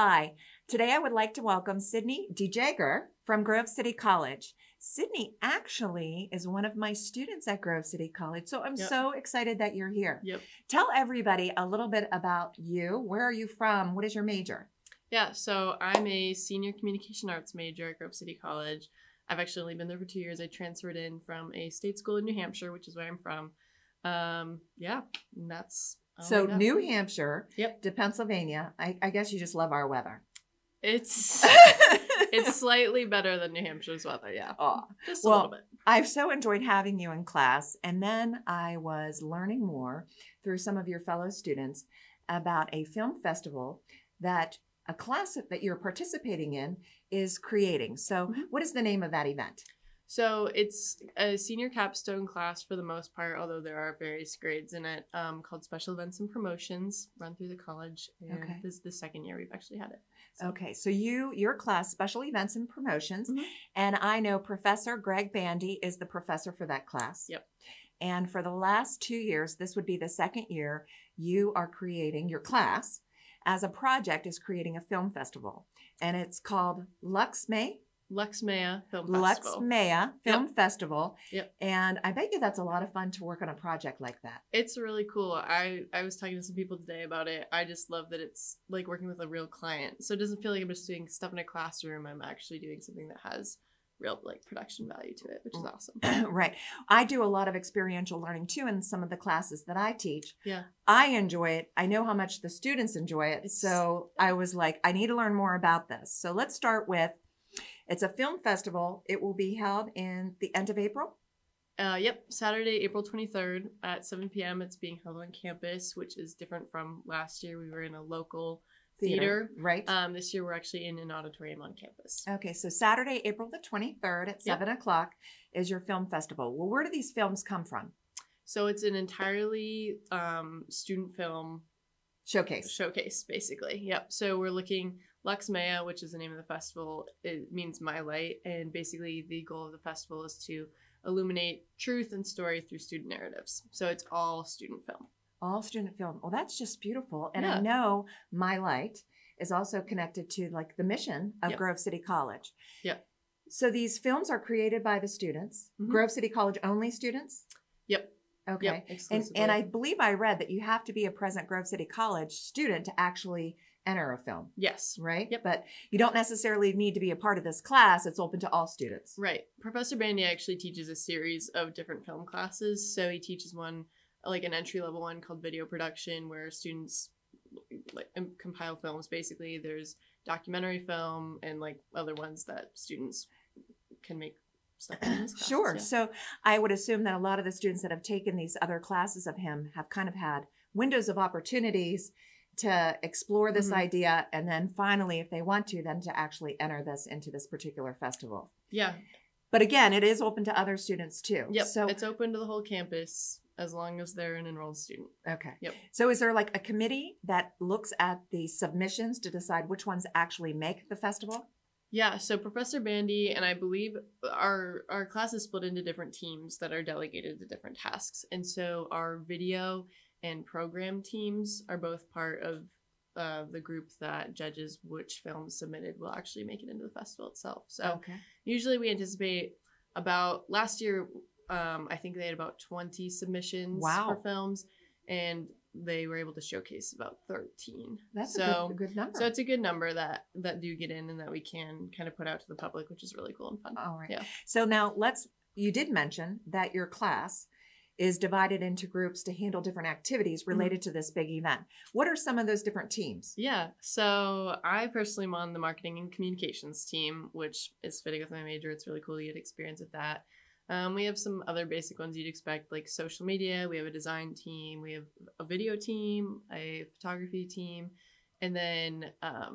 Hi, today I would like to welcome Sidney DeJager from Grove City College. Sidney actually is one of my students at Grove City College, so I'm so excited that you're here. Yep. Tell everybody a little bit about you. Where are you from? What is your major? Yeah, so I'm a senior communication arts major at Grove City College. I've actually only been there for 2 years. I transferred in from a state school in New Hampshire, which is where I'm from. And that's So New Hampshire Yep. to Pennsylvania. I guess you just love our weather. It's slightly better than New Hampshire's weather, yeah. Oh, Just a little bit. I've so enjoyed having you in class. And then I was learning more through some of your fellow students about a film festival that a class that you're participating in is creating. So what is the name of that event? So it's a senior capstone class for the most part, although there are various grades in it, called Special Events and Promotions, run through the college. And this is the second year we've actually had it. So. Okay, so your class, Special Events and Promotions, and I know Professor Greg Bandy is the professor for that class. Yep. And for the last 2 years, this would be the second year, you are creating, your class as a project is creating a film festival. And it's called Luxmea Film Festival. Yep. And I bet you that's a lot of fun to work on a project like that. It's really cool. I was talking to some people today about it. I just love that it's like working with a real client. So it doesn't feel like I'm just doing stuff in a classroom. I'm actually doing something that has real production value to it, which is awesome. Right. I do a lot of experiential learning too in some of the classes that I teach. Yeah. I enjoy it. I know how much the students enjoy it. So I was like, I need to learn more about this. So let's start with, it's a film festival. It will be held in the end of April. Yep. Saturday, April 23rd at 7 p.m. It's being held on campus, which is different from last year. We were in a local theater. Right. This year we're actually in an auditorium on campus. Okay. So Saturday, April the 23rd at 7 o'clock is your film festival. Well, where do these films come from? So it's an entirely student film showcase, basically. Yep. So we're looking Luxmea, which is the name of the festival. It means my light. And basically the goal of the festival is to illuminate truth and story through student narratives. So it's all student film. All student film. Well, that's just beautiful. And I know My Light is also connected to the mission of Grove City College. Yep. So these films are created by the students, Grove City College only students? Yep. Okay. Yep, exclusively. And I believe I read that you have to be a present Grove City College student to actually enter a film. Yes. Right? Yep. But you don't necessarily need to be a part of this class. It's open to all students. Right. Professor Bandy actually teaches a series of different film classes. So he teaches one, an entry-level one called video production, where students compile films. Basically, there's documentary film and other ones that students can make stuff in these classes. Sure. Yeah. So I would assume that a lot of the students that have taken these other classes of him have kind of had windows of opportunities to explore this idea, and then finally, if they want to, then to actually enter this into this particular festival. Yeah. But again, it is open to other students too. Yep. So it's open to the whole campus as long as they're an enrolled student. Okay. Yep. So is there a committee that looks at the submissions to decide which ones actually make the festival? Yeah, so Professor Bandy and I believe our class is split into different teams that are delegated to different tasks. And so our video and program teams are both part of the group that judges which films submitted will actually make it into the festival itself. So usually we anticipate last year, I think they had about 20 submissions for films, and they were able to showcase about 13. That's a good number. So it's a good number that do get in and that we can kind of put out to the public, which is really cool and fun. All right. Yeah. So now you did mention that your class is divided into groups to handle different activities related to this big event. What are some of those different teams? Yeah. So I personally am on the marketing and communications team, which is fitting with my major. It's really cool to get experience with that. We have some other basic ones you'd expect, like social media. We have a design team. We have a video team, a photography team, and then a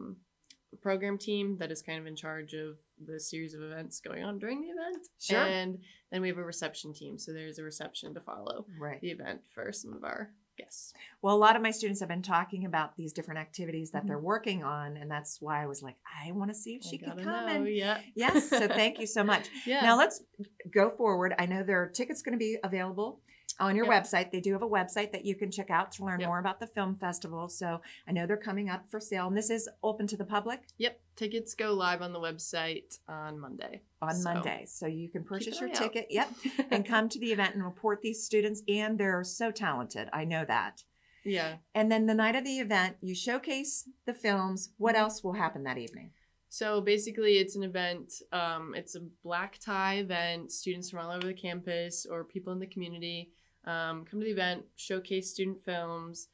program team that is kind of in charge of the series of events going on during the event. Sure. And then we have a reception team. So there's a reception to follow the event for some of our guests. Well, a lot of my students have been talking about these different activities that they're working on. And that's why I was like, I want to see if she can come. Yes. So thank you so much. Now let's go forward. I know there are tickets going to be available On your Yep. website. They do have a website that you can check out to learn Yep. more about the film festival. So I know they're coming up for sale. And this is open to the public Yep. Tickets go live on the website on Monday. on Monday. So you can purchase your eye out. ticket. Yep. And come to the event and report these students. And they're so talented. I know that. Yeah. And then the night of the event, you showcase the films. What else will happen that evening? So basically, it's an event. It's a black tie event. Students from all over the campus or people in the community come to the event, showcase student films.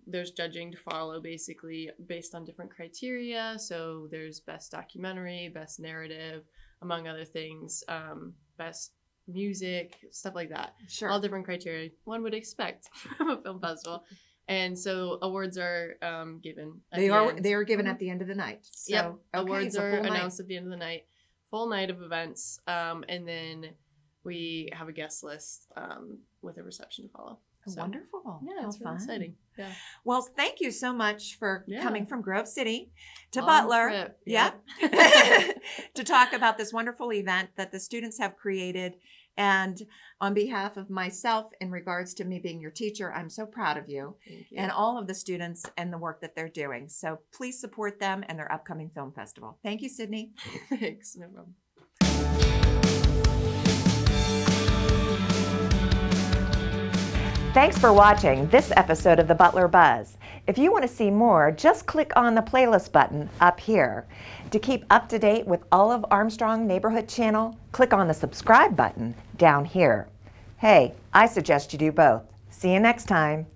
There's judging to follow, basically based on different criteria. So there's best documentary, best narrative, among other things, best music, stuff like that. Sure. All different criteria one would expect from a film festival. And so awards are given. They are given at the end of the night. So, Yep. okay, Awards it's a are full night. announced at the end of the night. Full night of events. And then we have a guest list with a reception to follow. So, Wonderful. yeah, How it's really fun. exciting. Yeah. Well, thank you so much for Yeah. coming from Grove City to Long Butler. trip. Yeah. Yep. To talk about this wonderful event that the students have created. And on behalf of myself, in regards to me being your teacher, I'm so proud of you Thank you. and all of the students and the work that they're doing. So please support them and their upcoming film festival. Thank you, Sidney. Thanks. No problem. Thanks for watching this episode of the Butler Buzz. If you want to see more, just click on the playlist button up here. To keep up to date with all of Armstrong Neighborhood Channel, click on the subscribe button down here. Hey, I suggest you do both. See you next time.